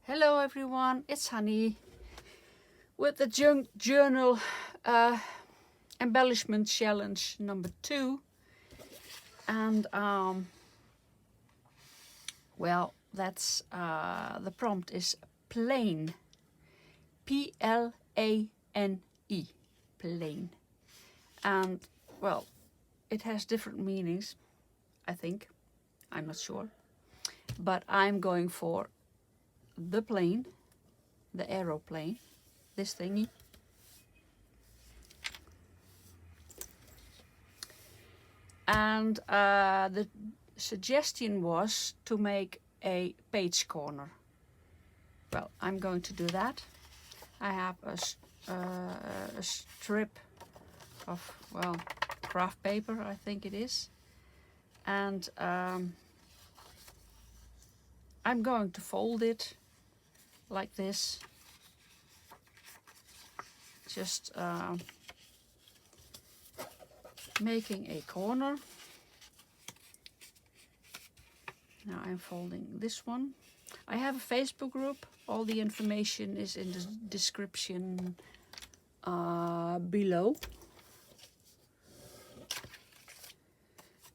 Hello everyone, it's Hanny with the Journal Embellishment Challenge number 2. And well, that's the prompt is plain. P-L-A-N-E, plain. And well, it has different meanings, I think. I'm not sure. But I'm going for the plane, the aeroplane, this thingy. And the suggestion was to make a page corner. Well, I'm going to do that. I have a strip of, well, craft paper, I think it is. And I'm going to fold it like this. Just making a corner. Now I'm folding this one. I have a Facebook group. All the information is in the description below.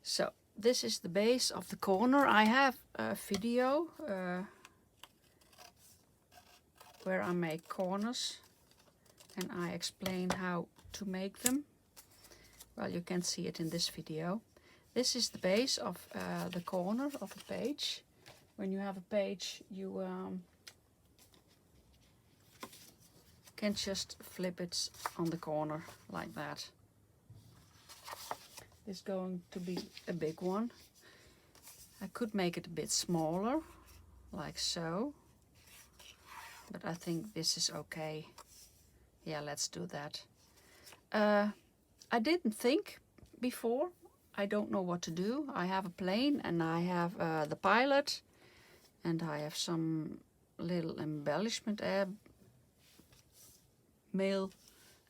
So this is the base of the corner. I have a video where I make corners and I explain how to make them. Well, you can see it in this video. This is the base of the corner of a page. When you have a page, you can just flip it on the corner like that. It's going to be a big one. I could make it a bit smaller, like so. But I think this is okay. Yeah, let's do that. I didn't think before. I don't know what to do. I have a plane and I have the pilot and I have some little embellishment, mail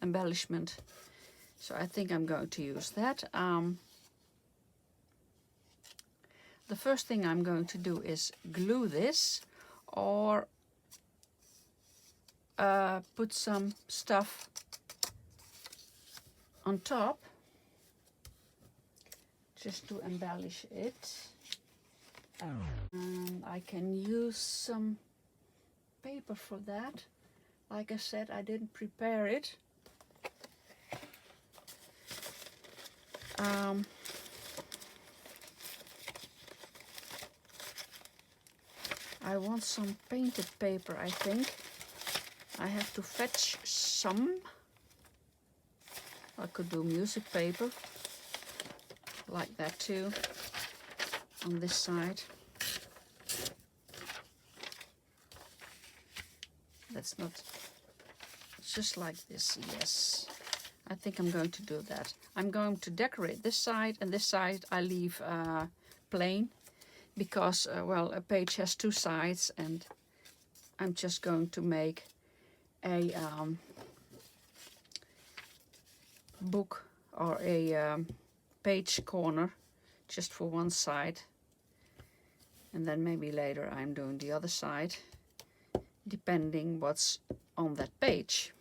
embellishment. So I think I'm going to use that. The first thing I'm going to do is glue this or put some stuff on top just to embellish it. And I can use some paper for that. Like I said, I didn't prepare it. I want some painted paper, I think. I have to fetch some. I could do music paper, like that too, on this side. That's not, just like this, yes. I think I'm going to do that. I'm going to decorate this side, and this side I leave plain, because, well, a page has two sides, and I'm just going to make a book or a page corner just for one side, and then maybe later I'm doing the other side depending what's on that page.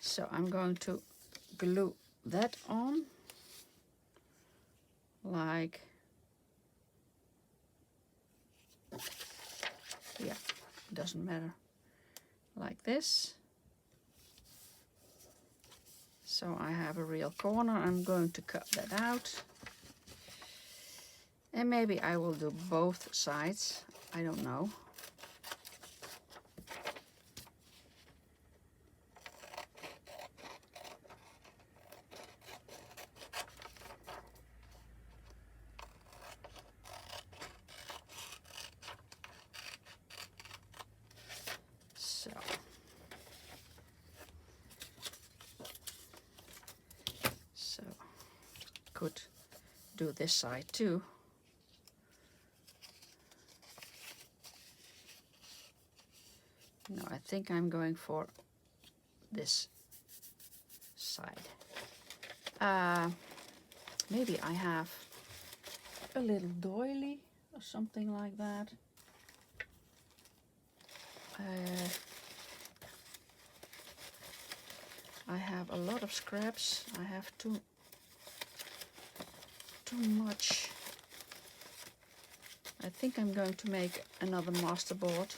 So I'm going to glue that on like, yeah, doesn't matter, like this. So I have a real corner. I'm going to cut that out. And maybe I will do both sides. I don't know. So could do this side too. No, I think I'm going for this side. Maybe I have a little doily or something like that. I have a lot of scraps. I have too much. I think I'm going to make another masterboard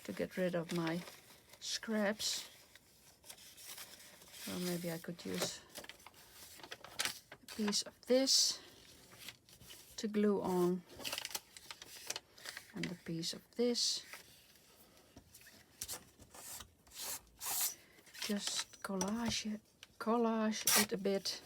to get rid of my scraps. Or maybe I could use a piece of this to glue on, and a piece of this. Just collage it a bit.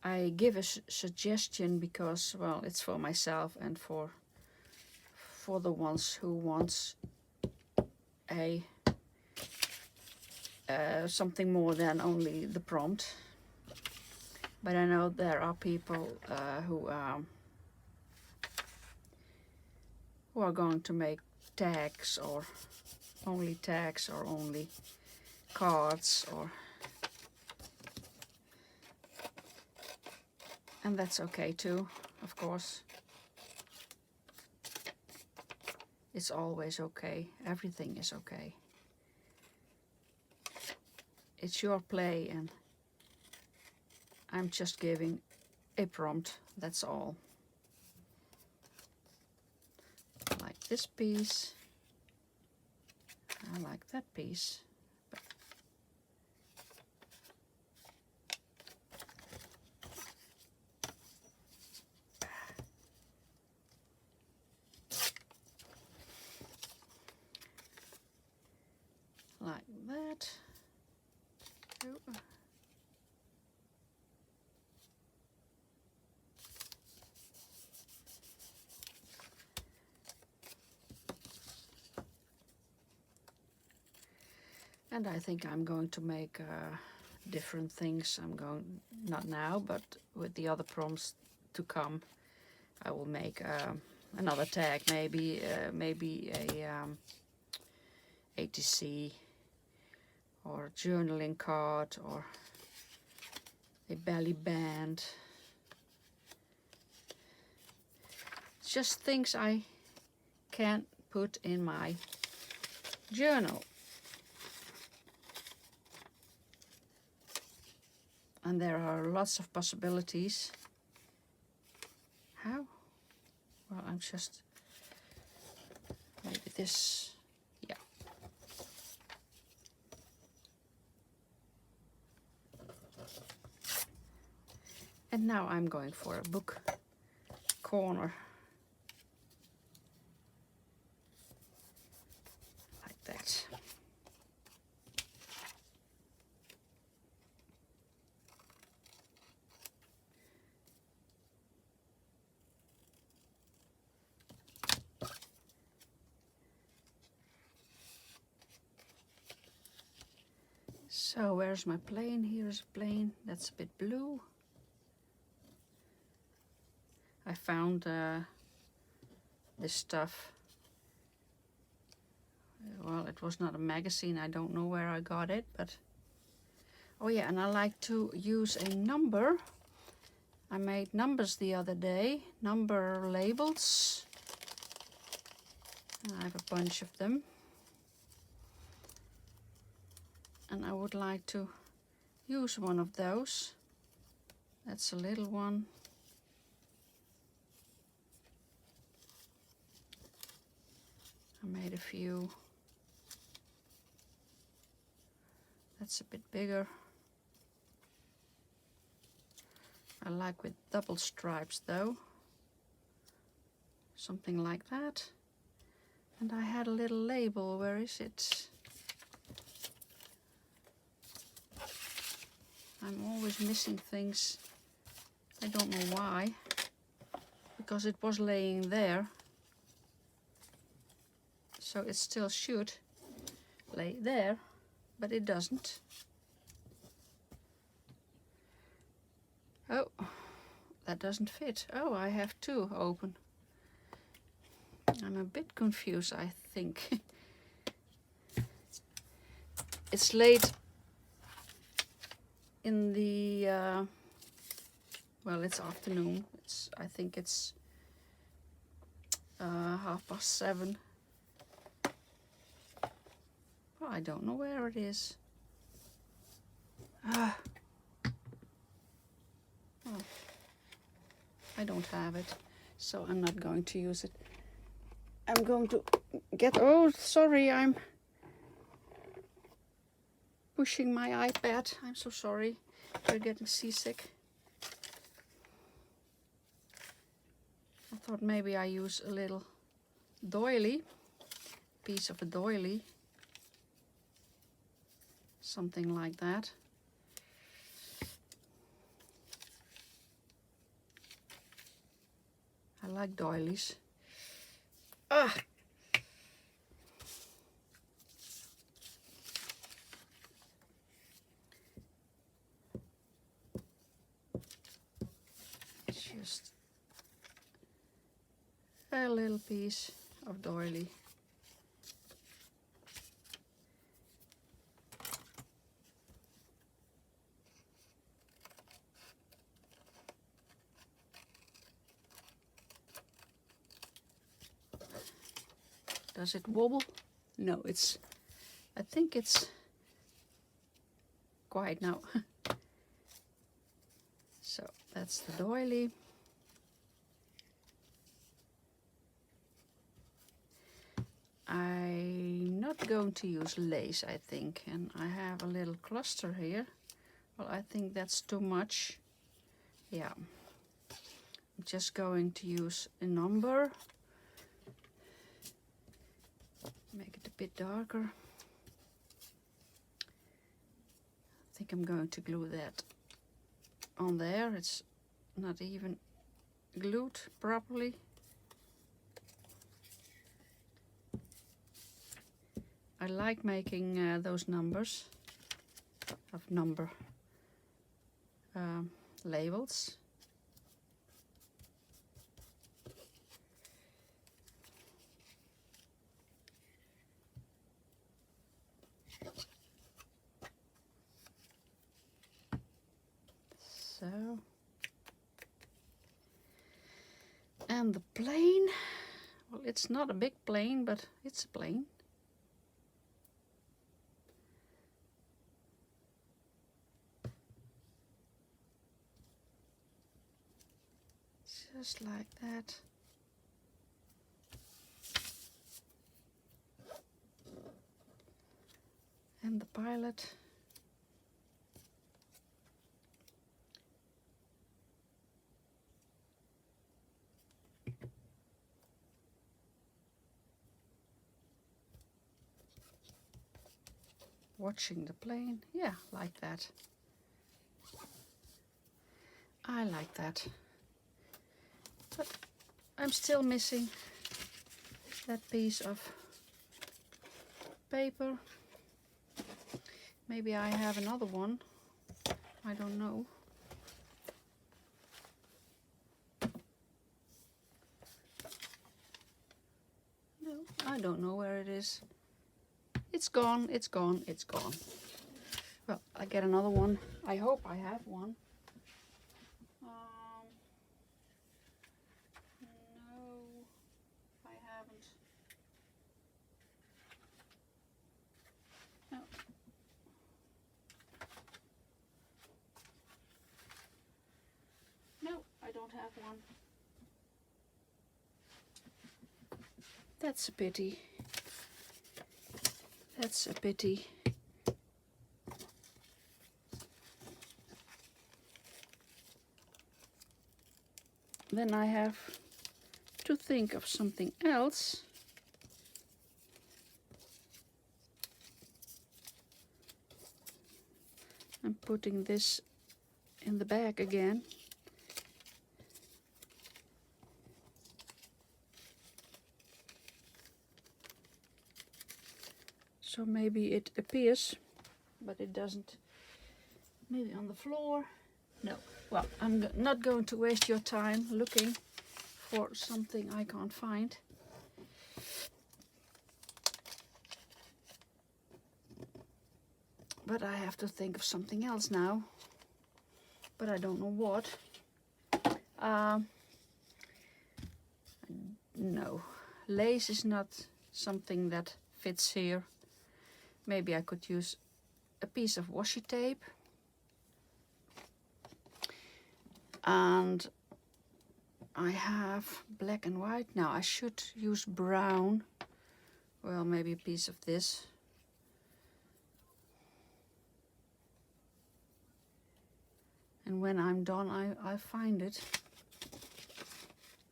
I give a suggestion because, well, it's for myself and for the ones who wants a something more than only the prompt. But I know there are people who are going to make tags or only cards, or, and that's okay too, of course. It's always okay. Everything is okay. It's your play, and I'm just giving a prompt, that's all. I like this piece. I like that piece. But like that. Oh. And I think I'm going to make different things. I'm going, not now, but with the other prompts to come, I will make another tag, maybe a ATC or journaling card or a belly band. It's just things I can put in my journal. And there are lots of possibilities. How? Well, I'm just, maybe this, yeah. And now I'm going for a book corner. Like that. So where's my plane? Here's a plane. That's a bit blue. I found this stuff. Well, it was not a magazine. I don't know where I got it, but oh yeah, and I like to use a number. I made numbers the other day, number labels. I have a bunch of them. And I would like to use one of those. That's a little one. I made a few. That's a bit bigger. I like with double stripes though. Something like that. And I had a little label. Where is it? I'm always missing things. I don't know why. Because it was laying there. So it still should lay there, but it doesn't. Oh, that doesn't fit. Oh, I have two open. I'm a bit confused, I think. in the well, it's afternoon. I think it's 7:30. Oh, I don't know where it is. Oh, I don't have it, so I'm not going to use it. I'm going to get, oh sorry, I'm pushing my iPad. I'm so sorry. We're getting seasick. I thought maybe I use a little doily, piece of a doily, something like that. I like doilies. Ah! Just a little piece of doily. Does it wobble? No, I think it's quiet now. So that's the doily. I'm not going to use lace, I think, and I have a little cluster here. Well, I think that's too much. Yeah, I'm just going to use a number. Make it a bit darker. I think I'm going to glue that on there. It's not even glued properly. I like making those numbers of number labels. So, and the plane, well, it's not a big plane, but it's a plane. Just like that. And the pilot. Watching the plane, yeah, like that. I like that. But I'm still missing that piece of paper. Maybe I have another one. I don't know. No, I don't know where it is. It's gone, it's gone, it's gone. Well, I get another one. I hope I have one. No, I haven't. No. No, I don't have one. That's a pity. That's a pity. Then I have to think of something else. I'm putting this in the bag again. So maybe it appears, but it doesn't. Maybe on the floor. No. Well, I'm not going to waste your time looking for something I can't find. But I have to think of something else now. but I don't know what. No, lace is not something that fits here. Maybe I could use a piece of washi tape. And I have black and white. Now I should use brown. Well, maybe a piece of this. And when I'm done, I find it.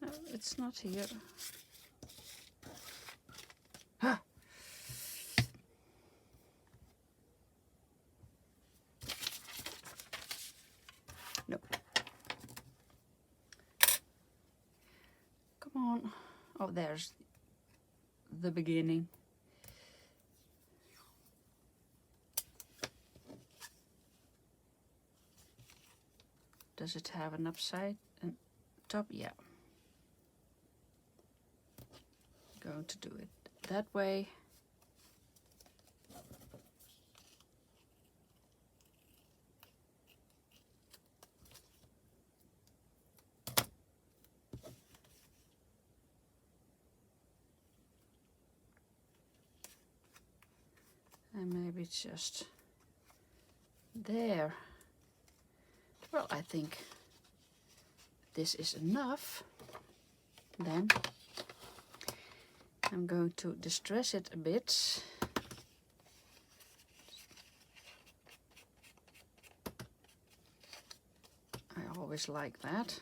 No, it's not here. Ah. No. Come on. Oh, there's the beginning. Does it have an upside and top? Yeah. Going to do it that way. And maybe just there. Well, I think this is enough. Then I'm going to distress it a bit. I always like that.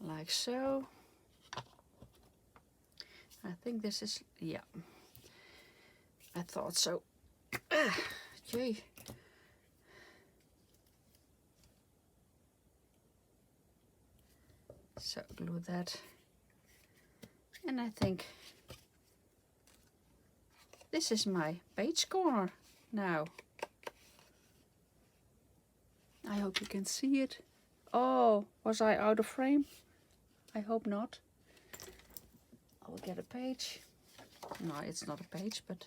Like so. I think this is, yeah. I thought so. Yay. So glue that. And I think this is my page corner now. I hope you can see it. Oh, was I out of frame? I hope not. I'll get a page. No, it's not a page, but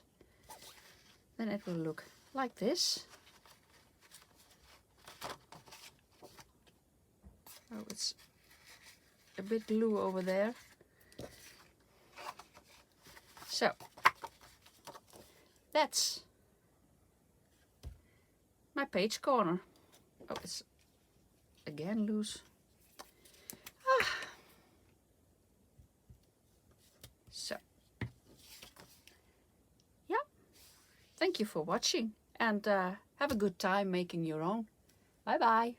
then it will look like this. Oh, it's a bit glue over there. So, that's my page corner. Oh, it's again loose. So, yeah, thank you for watching and have a good time making your own. Bye bye.